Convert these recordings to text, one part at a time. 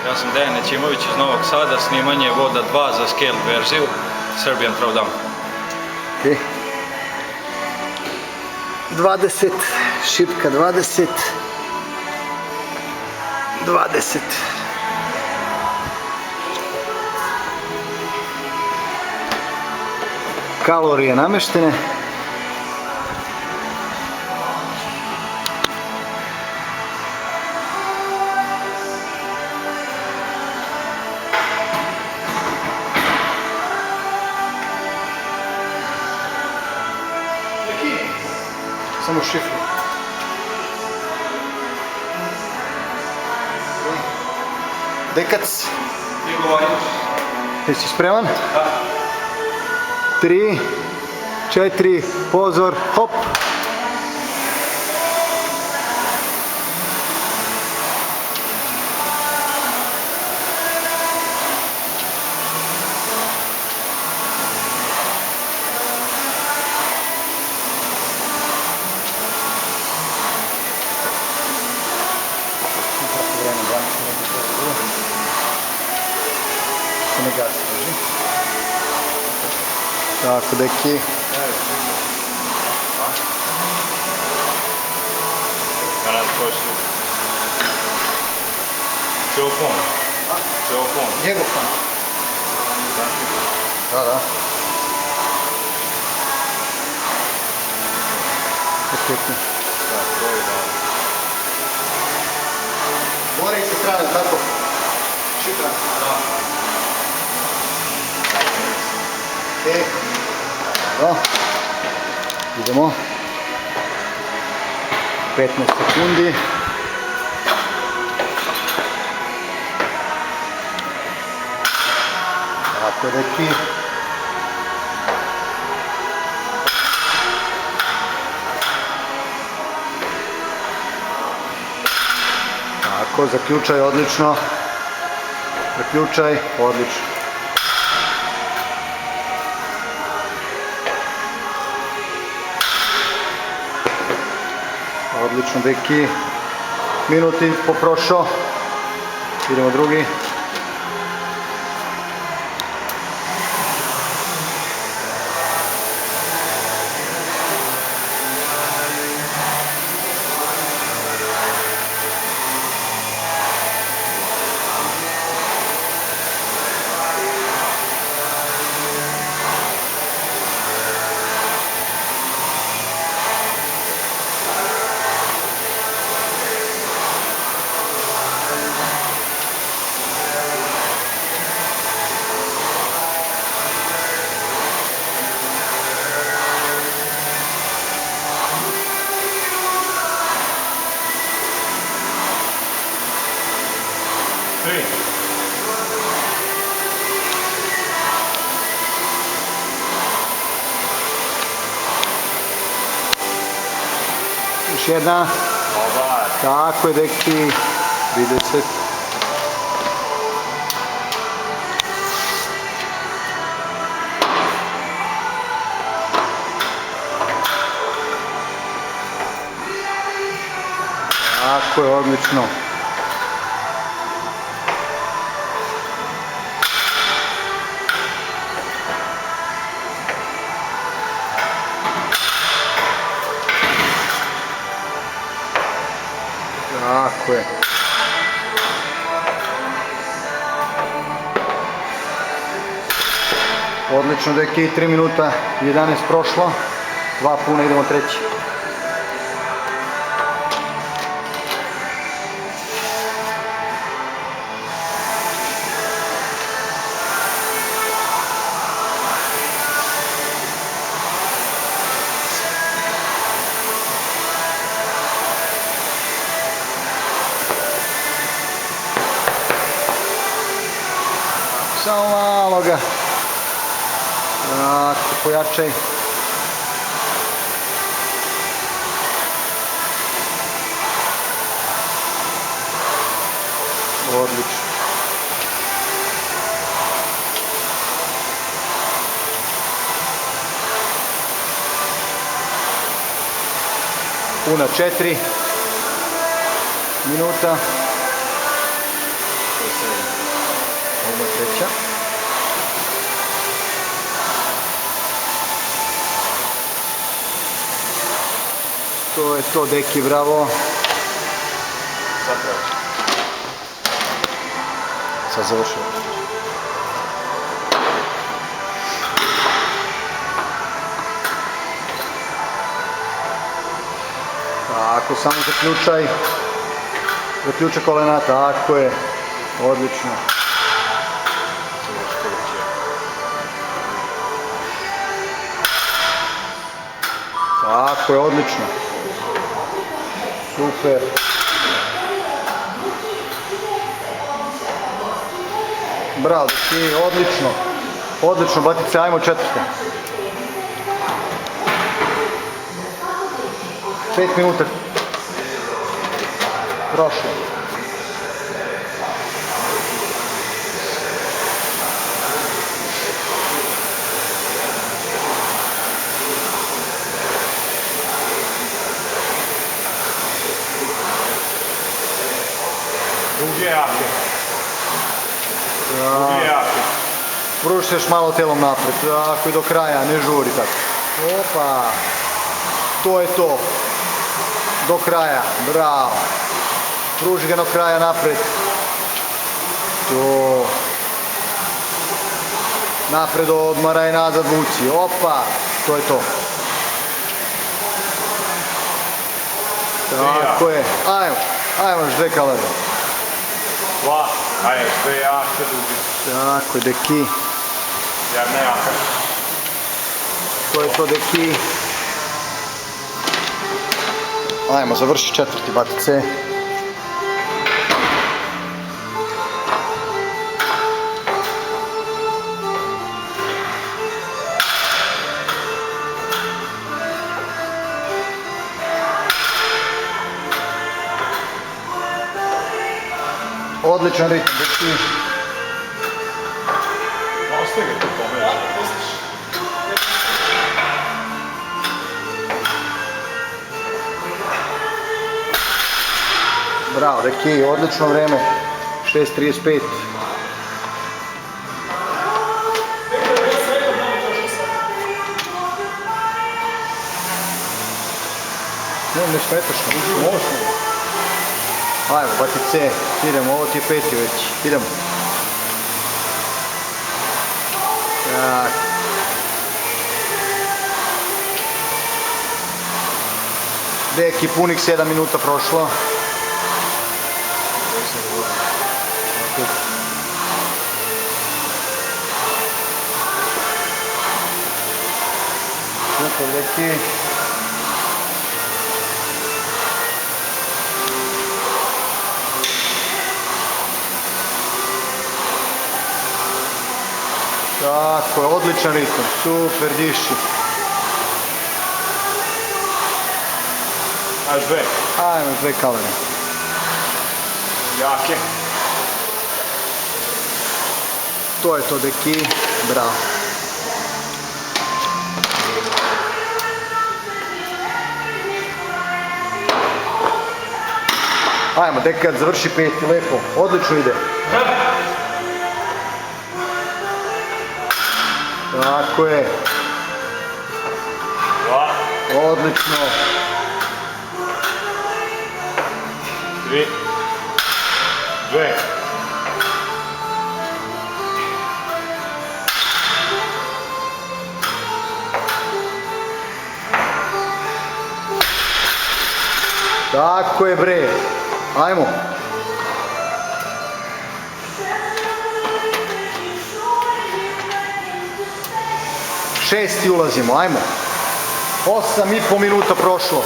Ja sam Dejan Nećimović iz Novog Sada, snimanje Voda 2 za scaled verziju, Serbian Throwdown. 20, šipka 20, 20. Kalorije nameštene. Samo šifru. Dekac. Jesi spreman? Da. 3, 4, pozor, hop. Ne gasi, drži. Tako, deki. Telefon. Telefon. Njegov fan. Da. Perfektno. Gore i sa strane, tako? Šifra. Dobro. Idemo. 15 sekundi. Tako deki. Tako, zaključaj, odlično. Zaključaj, odlično. Odlično, deki. Minut i poprošao. Idemo drugi. Još jedna. Tako je, deki. 30. Tako je, odlično. Tako je. Odlično, deki, 3 minuta, 11 prošlo, 2 puna, idemo treći. Samo malo ga. Tako, pojačaj. Odlično. Puna 4 minuta. To je to, deki, bravo. Zapravo. Sad završio. Tako, samo zaključaj. Zaključaj kolena, tako je. Odlično. Tako je, odlično. Super. Bravo, deki, odlično. Odlično, batice, ajmo četvrta. 5 minuta. Prošlo. Drugi je jaki. Drugi je jaki. Pruži se još malo telom napred. Tako i do kraja, ne žuri tako. Opa. To je to. Do kraja. Bravo. Pruži ga do kraja napred. To. Napred odmaraj, nazad vuci. Opa. To je to. Tako je. Ajmo. Ajmo još 2 kalorije. 2. Ajde, sve jake dugi. Tako je, deki. Jedna jaka. To je to, deki. Ajmo, završi četvrti, batice. Odličan ritam, deki. Ostaje ga tu pomeri. Bravo, deki, odlično vreme. 6:35. Ne smetaš, ne smetaš. Ajmo, batice, idemo, ovo ti je 5. već, idemo. Tak. Deki, punih 7 minuta prošlo. Super, deki. Tako je, odličan ritam, super, diši. Ajde, 2. Ajmo, 2 kalorije. Jake. To je to, deki, bravo. Ajmo, dekad, završi 5, lepo, odlično ide. Tako je. 2. Odlično. 3. 2. Tako je, bre. Ajmo. 6. ulazimo, ajmo. 8,5 minuta prošlo.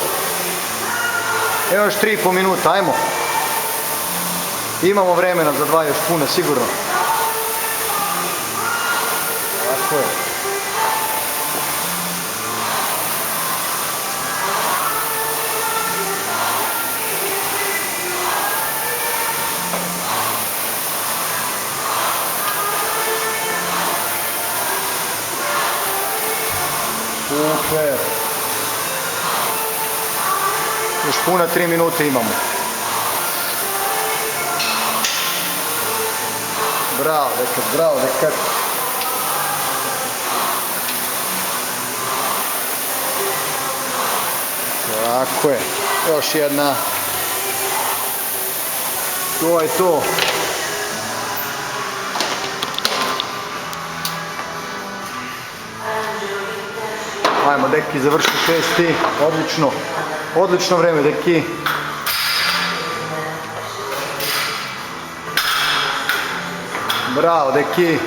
Evo još 3,5 minuta, ajmo. Imamo vremena za 2 još puna, sigurno. Tako je. Super. Još puna 3 minute imamo. Bravo, dekad, bravo, dekad. Tako je. Još jedna. To je to. Ajmo, deki, završiti 6. Odlično. Odlično vreme, deki. Bravo, deki.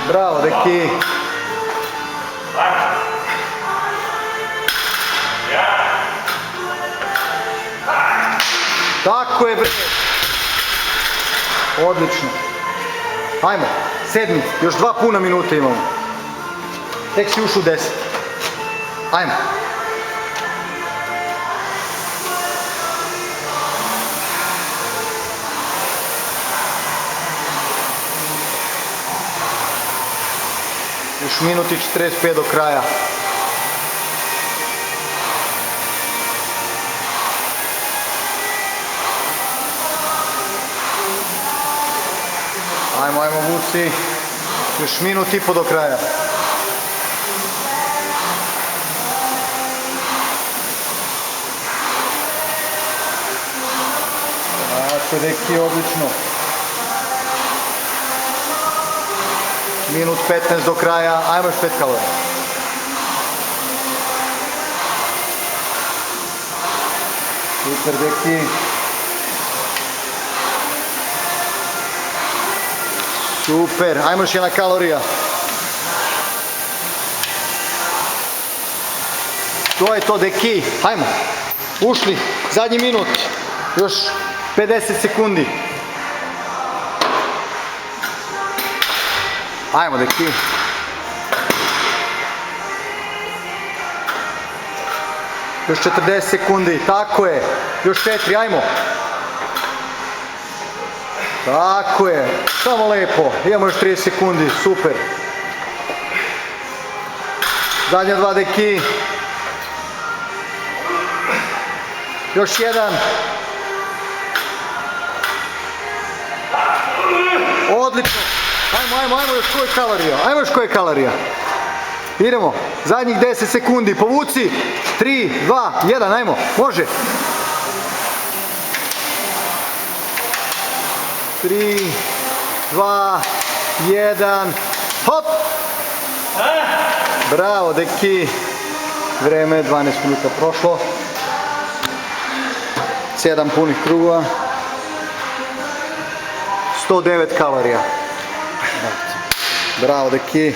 Bravo, deki. Tako je, bre. Odlično. Ajmo, 7. Još 2 puna minuta imamo. Tek si ušao u 10. Ajmo. Još minut i 45 do kraja. Ajmo, ajmo, vuci. Još minut i po do kraja. Tako, deki, odlično. Minut 15 do kraja. Ajmo još 5 kalorija. Super, deki. Super, ajmo još jedna kalorija. To je to, deki. Ajmo. Ušli. Zadnji minut. Još 50 sekundi. Ajmo, deki. Još 40 sekundi. Tako je. Još 4, ajmo. Tako je, samo lepo, imamo još 30 sekundi, super. Zadnja 2, deki. Još 1. Odlično. Ajmo, još koje kalorija, ajmo još koje kalorija. Idemo, zadnjih 10 sekundi, povuci. 3, 2, 1, ajmo, može. 3, 2, 1, hop! Bravo, deki. Vreme, 12 minuta prošlo. 7 punih krugova. 109 kalorija. Bravo, deki.